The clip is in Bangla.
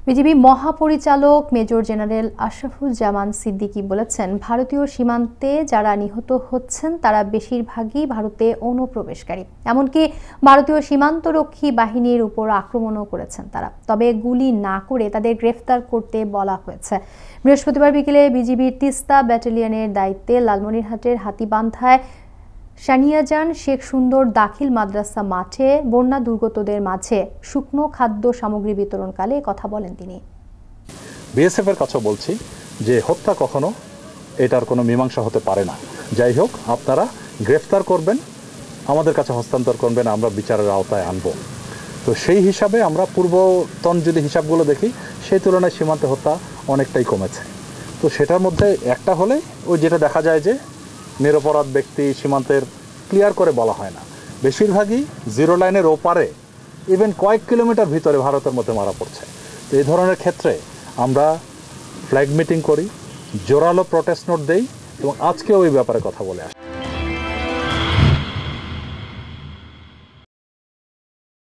বিজিবি মহাপরিচালক মেজর জেনারেল আশরাফুজ্জামান সিদ্দিকী বলেছেন, ভারতীয় সীমান্তে যারা নিহত হচ্ছেন তারা বেশিরভাগই ভারতে অনুপ্রবেশকারী। এমনকি ভারতীয় সীমান্তরক্ষী বাহিনীর উপর আক্রমণও করেছেন তারা, তবে গুলি না করে তাদের গ্রেফতার করতে বলা হয়েছে। বৃহস্পতিবার বিকেলে বিজিবির তিস্তা ব্যাটালিয়নের দায়িত্বে লালমনিরহাটের হাতীবান্ধায় সানিয়াজান শেখ সুন্দর দাখিল মাদ্রাসা মাঠে বন্যা দুর্গতদের মাঝে শুকনো খাদ্য সামগ্রী বিতরণকালে কথা বলেন তিনি। বিএসএফ এর কাছে বলছি যে হত্যা কখনো এটার কোনো মীমাংসা হতে পারে না। যাই হোক, আপনারা গ্রেফতার করবেন, আমাদের কাছে হস্তান্তর করবেন, আমরা বিচারের আওতায় আনব। তো সেই হিসাবে আমরা পূর্বতন যদি হিসাবগুলো দেখি, সেই তুলনায় সীমান্তে হত্যা অনেকটাই কমেছে। তো সেটার মধ্যে একটা হলে ওই যেটা দেখা যায় যে নিরপরাধ ব্যক্তি সীমান্তের ক্লিয়ার করে বলা হয় না, বেশিরভাগই জিরো লাইনের ওপারে ইভেন কয়েক কিলোমিটার ভিতরে ভারতের মধ্যে মারা পড়ছে। তো এই ধরনের ক্ষেত্রে আমরা ফ্ল্যাগ মিটিং করি, জোরালো প্রটেস্ট নোট দেই এবং আজকেও ওই ব্যাপারে কথা বলে আসি।